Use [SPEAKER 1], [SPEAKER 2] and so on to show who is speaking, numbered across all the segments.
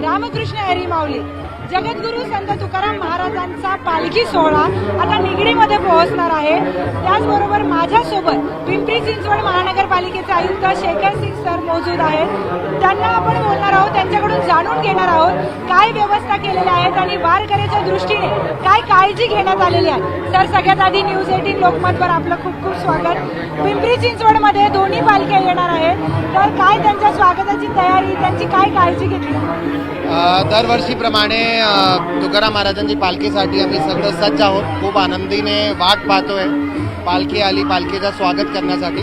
[SPEAKER 1] रामकृष्ण हरी माऊली जगद्गुरू संत तुकाराम महाराजांचा पालखी सोहळा आता निगडीमध्ये पोहोचणार आहे। त्याचबरोबर माझ्यासोबत पिंपरी चिंचवड महानगरपालिकेचे आयुक्त शेखर सिंग सर मौजूद आहेत। त्यांना आपण बोलणार आहोत, त्यांच्याकडून जाणून घेणार आहोत काय व्यवस्था केलेल्या आहेत आणि वारकऱ्याच्या दृष्टीने काय काळजी घेण्यात आलेली आहे। सर, सगळ्यात आधी न्यूज 18 लोकमतवर आपलं खूप खूप स्वागत। पिंपरी चिंचवडमध्ये दोन्ही पालख्या येणार आहेत, तर काय त्यांच्या स्वागताची तयारी, त्यांची काय काळजी घेतली?
[SPEAKER 2] दरवर्षीप्रमाणे तुकाराम महाराजांची पालखीसाठी आम्ही सगळं सज्ज आहोत। खूप आनंदीने वाट पाहतोय। पालखी आली, पालखीचं स्वागत करण्यासाठी।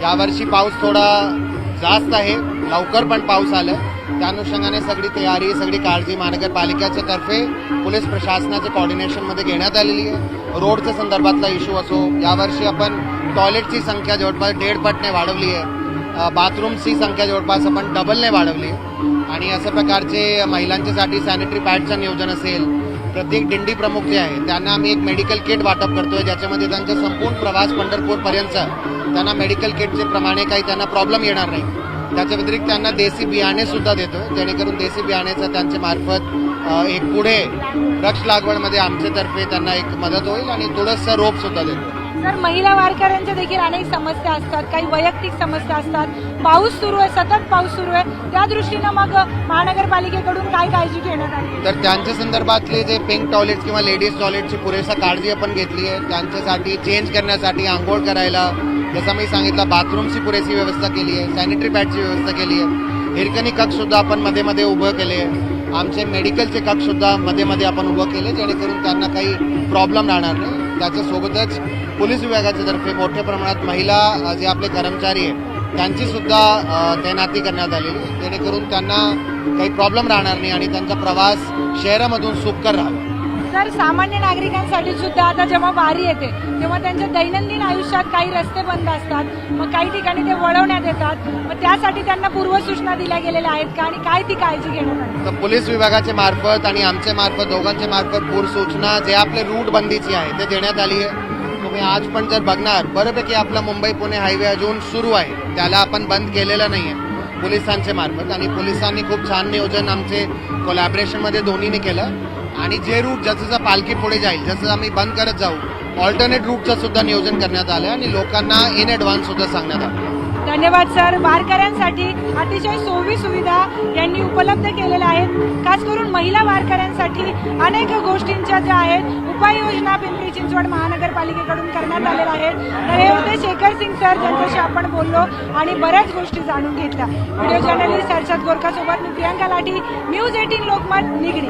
[SPEAKER 2] यावर्षी पाऊस थोडा जास्त आहे, लवकर पण पाऊस आला, त्या अनुषंगाने सगळी तयारी, सगळी काळजी महानगरपालिकेच्या तर्फे पोलीस प्रशासनाच्या कोऑर्डिनेशनमध्ये घेण्यात आलेली आहे। रोडच्या संदर्भातला इश्यू असो, यावर्षी आपण टॉयलेटची संख्या जवळपास 1.5 पटने वाढवली आहे, बाथरूमची संख्या जवळपास आपण डबलने वाढवली आहे आणि अशा प्रकारचे महिलांच्यासाठी सॅनिटरी पॅडचं नियोजन असेल। प्रत्येक दिंडी प्रमुख जे आहे त्यांना आम्ही एक मेडिकल किट वाटप करतोय, ज्याच्यामध्ये त्यांचा संपूर्ण प्रवास पंढरपूरपर्यंत त्यांना मेडिकल किटचे प्रमाणे काही त्यांना प्रॉब्लेम येणार नाही। त्याच्या व्यतिरिक्त त्यांना देशी बियाणे सुद्धा देतोय, जेणेकरून देशी बियाण्याचा त्यांच्या मार्फत एक पुढे वृक्ष लागवडमध्ये आमच्यातर्फे त्यांना एक मदत होईल आणि थोडंसं रोप सुद्धा देतो।
[SPEAKER 1] सर, महिला वारकऱ्यांच्या देखील अनेक समस्या असतात, काही वैयक्तिक समस्या असतात। पाऊस सुरू आहे, सतत पाऊस सुरू आहे, त्या दृष्टीनं मग महानगरपालिकेकडून काय काळजी घेण्यात आली?
[SPEAKER 2] तर त्यांच्या संदर्भातले जे पिंक टॉयलेट किंवा लेडीज टॉयलेटची पुरेसा काळजी आपण घेतली आहे। त्यांच्यासाठी चेंज करण्यासाठी, आंघोळ करायला, जसं मी सांगितलं, बाथरूमची पुरेशी व्यवस्था केली आहे, सॅनिटरी पॅडची व्यवस्था केली आहे। हिरकणी कक्ष सुद्धा आपण मध्ये मध्ये उभं केले आहे। आमचे मेडिकलचे कक्ष सुद्धा मध्ये मध्ये आपण उभं केले, जेणेकरून त्यांना काही प्रॉब्लेम राहणार नाही। त्याच्यासोबतच पोलीस विभागाच्या तर्फे मोठ्या प्रमाणात महिला जे आपले कर्मचारी आहेत त्यांची सुद्धा तैनाती करण्यात आलेली, जेणेकरून त्यांना काही प्रॉब्लेम राहणार नाही आणि त्यांचा प्रवास शहरामधून सुखकर राहावा।
[SPEAKER 1] सर, सामान्य नागरिकांसाठी सुद्धा आता जेव्हा वारी येते तेव्हा त्यांच्या दैनंदिन आयुष्यात काही रस्ते बंद असतात, मग काही ठिकाणी ते वळवण्यात येतात, मग त्यासाठी त्यांना पूर्वसूचना दिल्या गेलेल्या आहेत का आणि काय ती काळजी घेण्यात आली?
[SPEAKER 2] तर पोलीस विभागाच्या मार्फत आणि आमच्या मार्फत, दोघांच्या मार्फत पूर्वसूचना जे आपले रूट बंदीची आहे ते देण्यात आली आहे। तुम्ही आज पण जर बघणार, बऱ्यापैकी आपला मुंबई पुणे हायवे अजून सुरू आहे, त्याला आपण बंद केलेलं नाही आहे पोलिसांच्या मार्फत आणि पोलिसांनी खूप छान नियोजन आमचे कोलॅबरेशनमध्ये दोन्हीने केलं आणि जे रूट जसं पालखी पुढे जाईल, जसं आम्ही बंद करत जाऊ, ऑल्टरनेट रूटचं सुद्धा नियोजन करण्यात आलं आणि लोकांना इन ॲडव्हान्स सुद्धा सांगण्यात आलं।
[SPEAKER 1] धन्यवाद सर। वारकऱ्यांसाठी अतिशय सोयी सुविधा यांनी उपलब्ध केलेल्या आहेत। खास करून महिला वारकऱ्यांसाठी अनेक गोष्टींच्या ज्या आहेत उपाययोजना पिंपरी चिंचवड महानगरपालिकेकडून करण्यात आलेल्या आहेत। तर हे होते शेखर सिंग सर, ज्यांच्याशी आपण बोललो आणि बऱ्याच गोष्टी जाणून घेतल्या। व्हिडिओ जर्नलिस्ट हर्षद गोरखासोबत मी प्रियांका लाठी, न्यूज 18 लोकमत, निगडी।